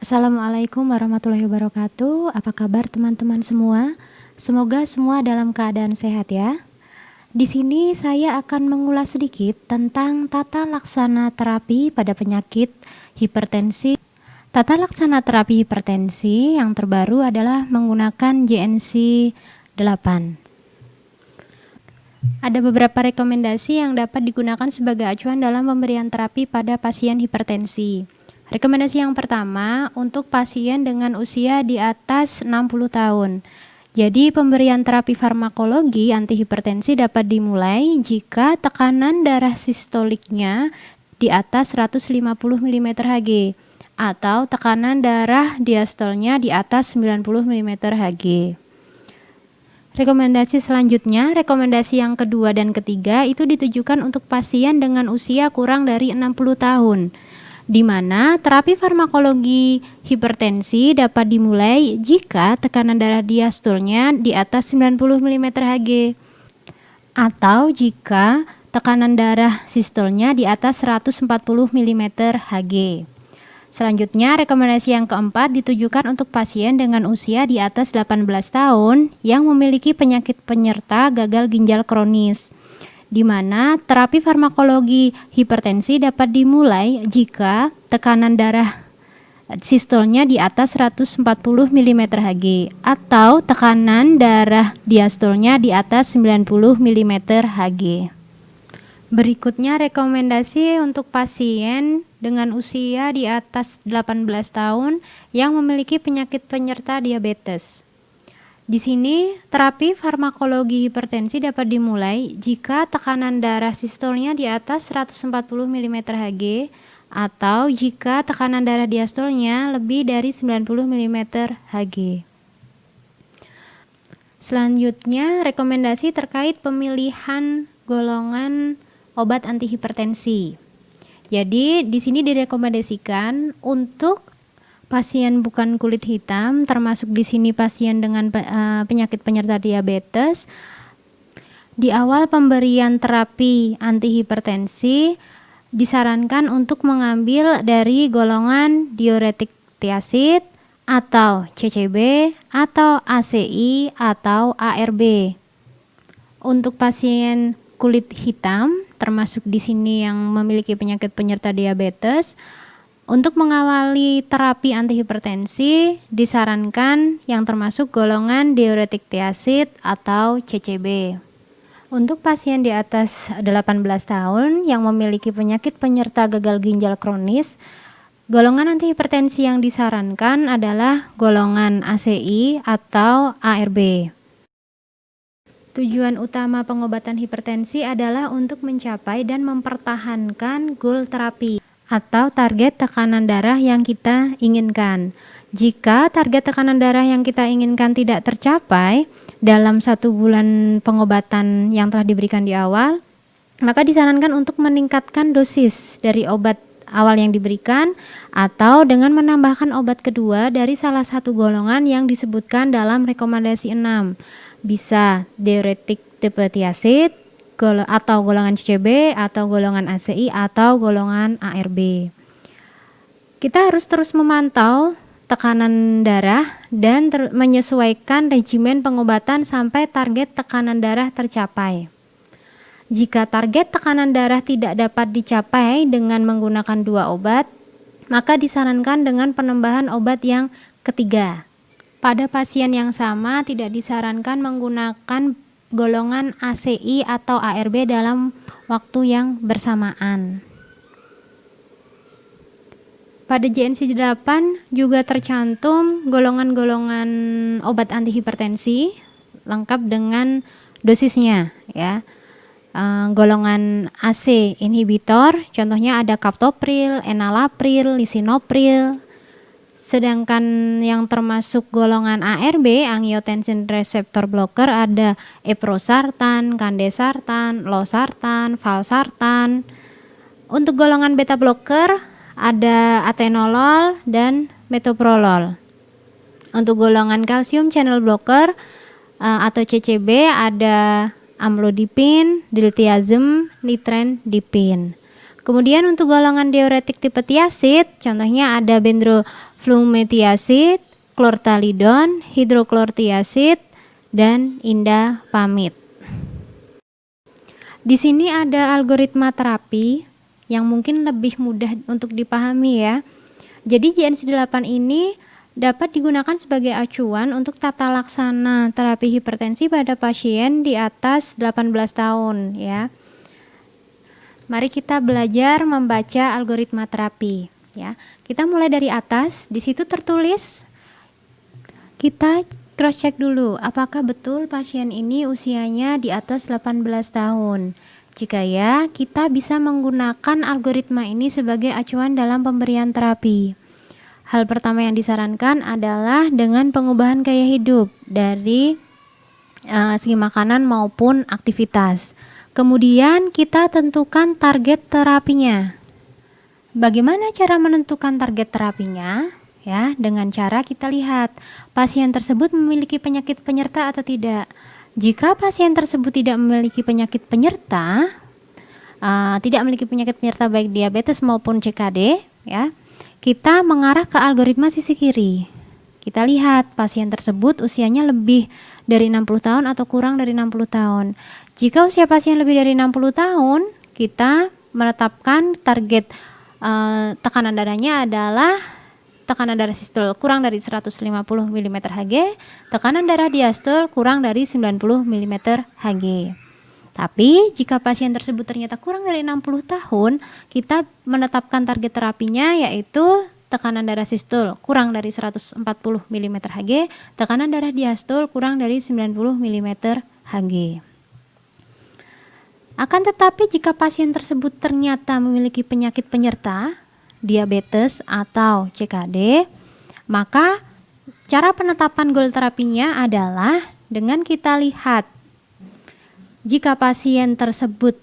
Assalamualaikum warahmatullahi wabarakatuh. Apa kabar teman-teman semua? Semoga semua dalam keadaan sehat ya. Di sini saya akan mengulas sedikit tentang tata laksana terapi pada penyakit hipertensi. Tata laksana terapi hipertensi yang terbaru adalah menggunakan JNC 8. Ada beberapa rekomendasi yang dapat digunakan sebagai acuan dalam pemberian terapi pada pasien hipertensi. Rekomendasi yang pertama untuk pasien dengan usia di atas 60 tahun. Jadi pemberian terapi farmakologi antihipertensi dapat dimulai jika tekanan darah sistoliknya di atas 150 mm Hg atau tekanan darah diastolnya di atas 90 mm Hg. Rekomendasi selanjutnya, rekomendasi yang kedua dan ketiga itu ditujukan untuk pasien dengan usia kurang dari 60 tahun. Di mana terapi farmakologi hipertensi dapat dimulai jika tekanan darah diastolnya di atas 90 mm Hg atau jika tekanan darah sistolnya di atas 140 mm Hg. Selanjutnya, rekomendasi yang keempat ditujukan untuk pasien dengan usia di atas 18 tahun yang memiliki penyakit penyerta gagal ginjal kronis, di mana terapi farmakologi hipertensi dapat dimulai jika tekanan darah sistolnya di atas 140 mm Hg atau tekanan darah diastolnya di atas 90 mm Hg. Berikutnya rekomendasi untuk pasien dengan usia di atas 18 tahun yang memiliki penyakit penyerta diabetes. Di sini, terapi farmakologi hipertensi dapat dimulai jika tekanan darah sistolnya di atas 140 mm Hg atau jika tekanan darah diastolnya lebih dari 90 mm Hg. Selanjutnya, rekomendasi terkait pemilihan golongan obat antihipertensi. Jadi, di sini direkomendasikan untuk pasien bukan kulit hitam, termasuk di sini pasien dengan penyakit penyerta diabetes. Di awal pemberian terapi antihipertensi disarankan untuk mengambil dari golongan diuretik thiazid atau CCB atau ACI atau ARB. Untuk pasien kulit hitam, termasuk di sini yang memiliki penyakit penyerta diabetes, untuk mengawali terapi antihipertensi disarankan yang termasuk golongan diuretik thiazid atau CCB. Untuk pasien di atas 18 tahun yang memiliki penyakit penyerta gagal ginjal kronis, golongan antihipertensi yang disarankan adalah golongan ACI atau ARB. Tujuan utama pengobatan hipertensi adalah untuk mencapai dan mempertahankan goal terapi atau target tekanan darah yang kita inginkan. Jika target tekanan darah yang kita inginkan tidak tercapai dalam 1 bulan pengobatan yang telah diberikan di awal, maka disarankan untuk meningkatkan dosis dari obat awal yang diberikan atau dengan menambahkan obat kedua dari salah satu golongan yang disebutkan dalam rekomendasi 6. Bisa diuretik tipe thiazid atau golongan CCB atau golongan ACI atau golongan ARB. Kita harus terus memantau tekanan darah dan menyesuaikan regimen pengobatan sampai target tekanan darah tercapai. Jika target tekanan darah tidak dapat dicapai dengan menggunakan 2 obat, maka disarankan dengan penambahan obat yang ketiga. Pada pasien yang sama tidak disarankan menggunakan golongan ACI atau ARB dalam waktu yang bersamaan. Pada JNC 8 juga tercantum golongan-golongan obat antihipertensi lengkap dengan dosisnya ya. Golongan AC inhibitor contohnya ada captopril, enalapril, lisinopril. Sedangkan yang termasuk golongan ARB, angiotensin receptor blocker, ada eprosartan, kandesartan, losartan, valsartan. Untuk golongan beta blocker ada atenolol dan metoprolol. Untuk golongan kalsium channel blocker atau CCB ada amlodipin, diltiazem, nitrendipin. Kemudian untuk golongan diuretik tipe tiazid, contohnya ada benzoflumethiazid, chlorthalidon, hidrochlorothiazid, dan indapamid. Di sini ada algoritma terapi yang mungkin lebih mudah untuk dipahami ya. Jadi JNC8 ini dapat digunakan sebagai acuan untuk tata laksana terapi hipertensi pada pasien di atas 18 tahun ya. Mari kita belajar membaca algoritma terapi ya. Kita mulai dari atas, di situ tertulis, kita cross check dulu apakah betul pasien ini usianya di atas 18 tahun. Jika ya, kita bisa menggunakan algoritma ini sebagai acuan dalam pemberian terapi. Hal pertama yang disarankan adalah dengan pengubahan gaya hidup dari segi makanan maupun aktivitas. Kemudian kita tentukan target terapinya. Bagaimana cara menentukan target terapinya? Ya, dengan cara kita lihat pasien tersebut memiliki penyakit penyerta atau tidak. Jika pasien tersebut tidak memiliki penyakit penyerta, baik diabetes maupun CKD, ya, kita mengarah ke algoritma sisi kiri. Kita lihat pasien tersebut usianya lebih dari 60 tahun atau kurang dari 60 tahun. Jika usia pasien lebih dari 60 tahun, kita menetapkan target tekanan darahnya adalah tekanan darah sistol kurang dari 150 mm Hg, tekanan darah diastol kurang dari 90 mm Hg. Tapi jika pasien tersebut ternyata kurang dari 60 tahun, kita menetapkan target terapinya yaitu tekanan darah sistol kurang dari 140 mm Hg, tekanan darah diastol kurang dari 90 mm Hg. Akan tetapi jika pasien tersebut ternyata memiliki penyakit penyerta, diabetes atau CKD, maka cara penetapan goal terapinya adalah dengan kita lihat jika pasien tersebut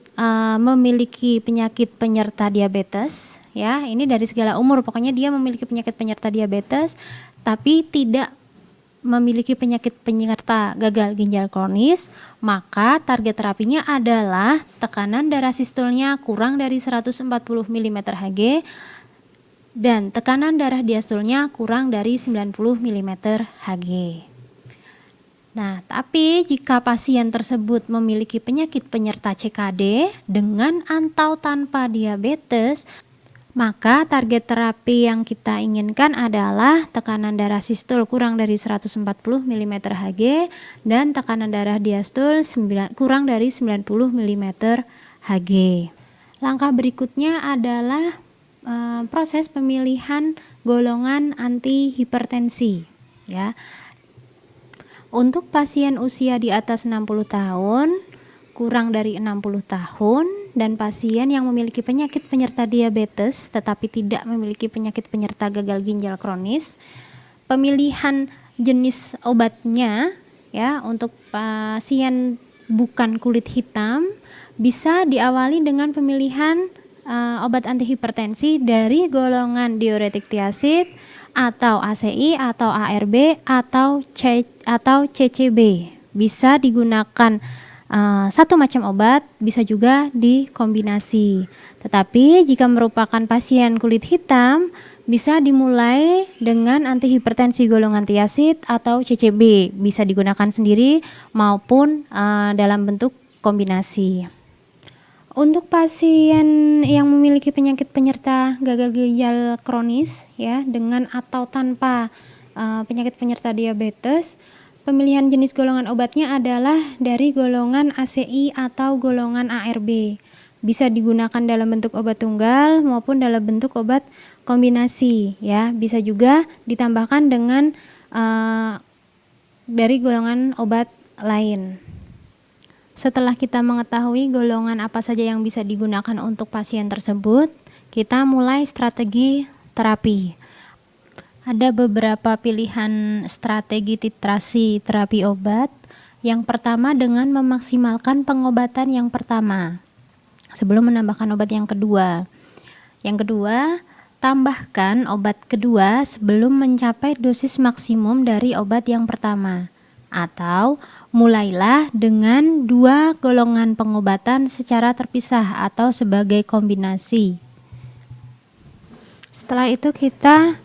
memiliki penyakit penyerta diabetes, ya, ini dari segala umur, pokoknya dia memiliki penyakit penyerta diabetes tapi tidak memiliki penyakit penyerta gagal ginjal kronis, maka target terapinya adalah tekanan darah sistolnya kurang dari 140 mm Hg dan tekanan darah diastolnya kurang dari 90 mm Hg. Nah, tapi jika pasien tersebut memiliki penyakit penyerta CKD dengan atau tanpa diabetes, maka target terapi yang kita inginkan adalah tekanan darah sistol kurang dari 140 mm Hg dan tekanan darah diastol kurang dari 90 mm Hg. Langkah berikutnya adalah proses pemilihan golongan antihipertensi, ya. Untuk pasien usia di atas 60 tahun, kurang dari 60 tahun, dan pasien yang memiliki penyakit penyerta diabetes tetapi tidak memiliki penyakit penyerta gagal ginjal kronis, pemilihan jenis obatnya, ya, untuk pasien bukan kulit hitam bisa diawali dengan pemilihan obat antihipertensi dari golongan diuretik tiazid atau ACI atau ARB atau CCB. Bisa digunakan satu macam obat, bisa juga dikombinasi. Tetapi jika merupakan pasien kulit hitam, bisa dimulai dengan antihipertensi golongan tiazid atau CCB. Bisa digunakan sendiri maupun dalam bentuk kombinasi. Untuk pasien yang memiliki penyakit penyerta gagal ginjal kronis, ya, dengan atau tanpa penyakit penyerta diabetes, pemilihan jenis golongan obatnya adalah dari golongan ACI atau golongan ARB. Bisa digunakan dalam bentuk obat tunggal maupun dalam bentuk obat kombinasi, ya. Bisa juga ditambahkan dengan dari golongan obat lain. Setelah kita mengetahui golongan apa saja yang bisa digunakan untuk pasien tersebut, kita mulai strategi terapi. Ada beberapa pilihan strategi titrasi terapi obat. Yang pertama dengan memaksimalkan pengobatan yang pertama sebelum menambahkan obat yang kedua. Yang kedua, tambahkan obat kedua sebelum mencapai dosis maksimum dari obat yang pertama. Atau mulailah dengan 2 golongan pengobatan secara terpisah atau sebagai kombinasi. Setelah itu kita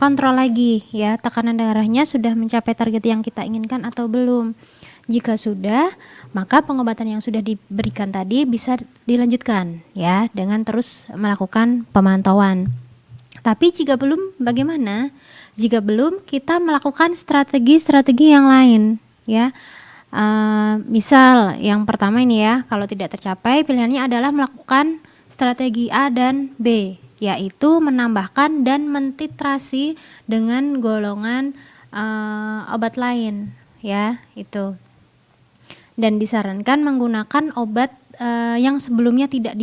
kontrol lagi ya, tekanan darahnya sudah mencapai target yang kita inginkan atau belum. Jika sudah, maka pengobatan yang sudah diberikan tadi bisa dilanjutkan ya dengan terus melakukan pemantauan. Tapi jika belum, bagaimana? Jika belum, kita melakukan strategi-strategi yang lain ya. Misal yang pertama ini ya, kalau tidak tercapai pilihannya adalah melakukan strategi A dan B, yaitu menambahkan dan mentitrasi dengan golongan obat lain ya, itu. Dan disarankan menggunakan obat yang sebelumnya tidak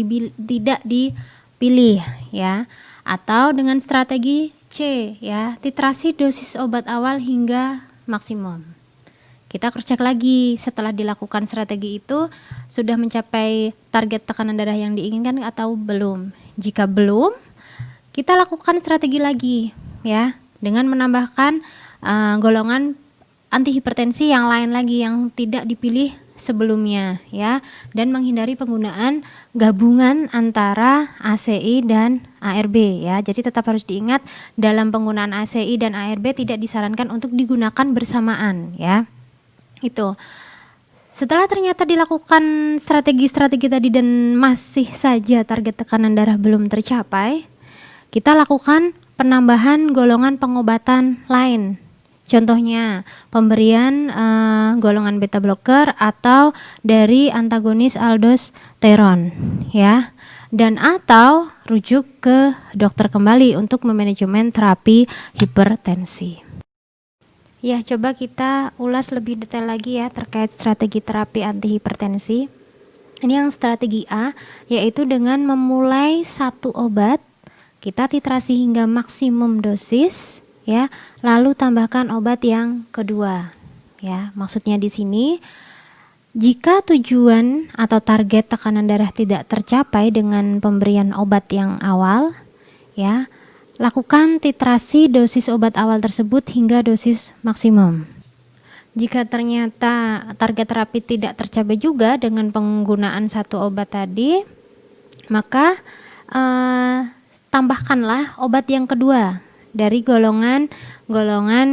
dipilih ya, atau dengan strategi C ya, titrasi dosis obat awal hingga maksimum. Kita cross check lagi setelah dilakukan strategi itu sudah mencapai target tekanan darah yang diinginkan atau belum. Jika belum, kita lakukan strategi lagi ya dengan menambahkan golongan antihipertensi yang lain lagi yang tidak dipilih sebelumnya ya, dan menghindari penggunaan gabungan antara ACI dan ARB ya. Jadi tetap harus diingat dalam penggunaan ACI dan ARB tidak disarankan untuk digunakan bersamaan ya. Itu. Setelah ternyata dilakukan strategi-strategi tadi dan masih saja target tekanan darah belum tercapai, kita lakukan penambahan golongan pengobatan lain. Contohnya pemberian golongan beta blocker atau dari antagonis aldosteron ya, dan atau rujuk ke dokter kembali untuk memanajemen terapi hipertensi. Ya, coba kita ulas lebih detail lagi ya terkait strategi terapi antihipertensi. Ini yang strategi A, yaitu dengan memulai satu obat, kita titrasi hingga maksimum dosis ya, lalu tambahkan obat yang kedua. Ya, maksudnya di sini jika tujuan atau target tekanan darah tidak tercapai dengan pemberian obat yang awal ya, lakukan titrasi dosis obat awal tersebut hingga dosis maksimum. Jika ternyata target terapi tidak tercapai juga dengan penggunaan satu obat tadi, maka tambahkanlah obat yang kedua dari golongan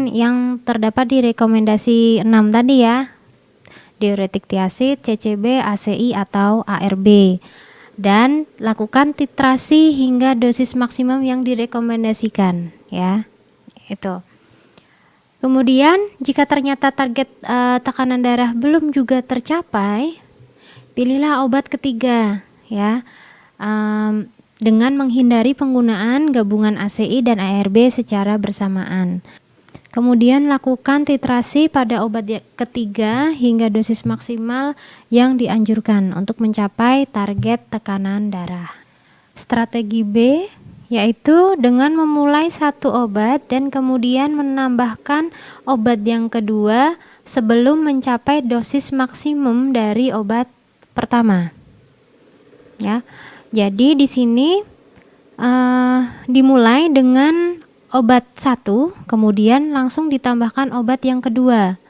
yang terdapat di rekomendasi 6 tadi ya, diuretik tiazid, CCB, ACI atau ARB. Dan lakukan titrasi hingga dosis maksimum yang direkomendasikan ya, itu. Kemudian jika ternyata target tekanan darah belum juga tercapai, pilihlah obat ketiga ya, dengan menghindari penggunaan gabungan ACI dan ARB secara bersamaan. Kemudian lakukan titrasi pada obat ketiga hingga dosis maksimal yang dianjurkan untuk mencapai target tekanan darah. Strategi B yaitu dengan memulai satu obat dan kemudian menambahkan obat yang kedua sebelum mencapai dosis maksimum dari obat pertama. Ya, jadi di sini dimulai dengan obat satu, kemudian langsung ditambahkan obat yang kedua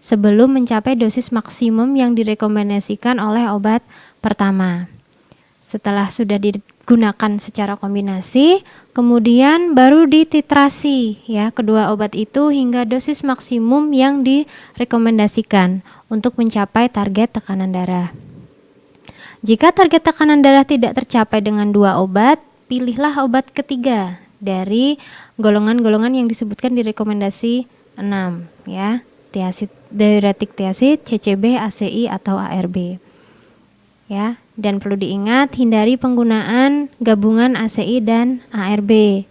sebelum mencapai dosis maksimum yang direkomendasikan oleh obat pertama. Setelah sudah digunakan secara kombinasi, kemudian baru dititrasi ya kedua obat itu hingga dosis maksimum yang direkomendasikan untuk mencapai target tekanan darah. Jika target tekanan darah tidak tercapai dengan 2 obat, pilihlah obat ketiga dari golongan-golongan yang disebutkan di rekomendasi 6 ya, tiazid, diuretik tiazid, CCB, ACI atau ARB ya. Dan perlu diingat hindari penggunaan gabungan ACI dan ARB.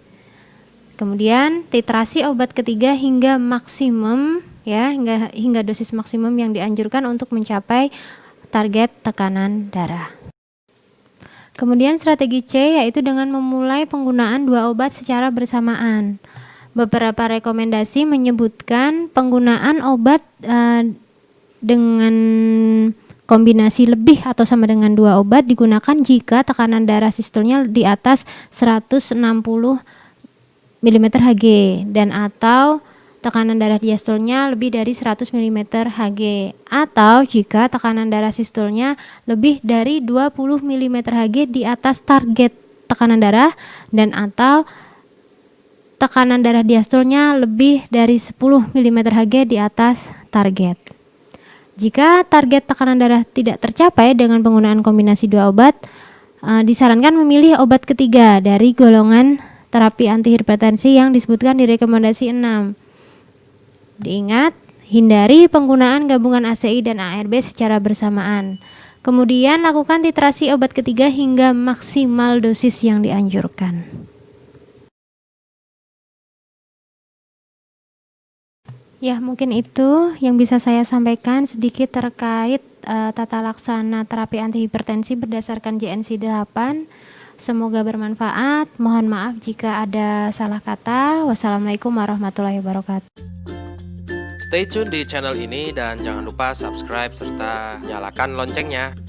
Kemudian titrasi obat ketiga hingga maksimum ya, hingga dosis maksimum yang dianjurkan untuk mencapai target tekanan darah. Kemudian strategi C yaitu dengan memulai penggunaan 2 obat secara bersamaan. Beberapa rekomendasi menyebutkan penggunaan obat dengan kombinasi lebih atau sama dengan 2 obat digunakan jika tekanan darah sistolnya di atas 160 mm Hg dan atau tekanan darah diastolnya lebih dari 100 mm Hg, atau jika tekanan darah sistolnya lebih dari 20 mm Hg di atas target tekanan darah, dan atau tekanan darah diastolnya lebih dari 10 mm Hg di atas target. Jika target tekanan darah tidak tercapai dengan penggunaan kombinasi dua obat, disarankan memilih obat ketiga dari golongan terapi antihipertensi yang disebutkan di rekomendasi 6. Diingat, hindari penggunaan gabungan ACI dan ARB secara bersamaan. Kemudian lakukan titrasi obat ketiga hingga maksimal dosis yang dianjurkan. Ya, mungkin itu yang bisa saya sampaikan sedikit terkait tata laksana terapi antihipertensi berdasarkan JNC 8. Semoga bermanfaat. Mohon maaf jika ada salah kata. Wassalamualaikum warahmatullahi wabarakatuh. Stay tune di channel ini dan jangan lupa subscribe serta nyalakan loncengnya.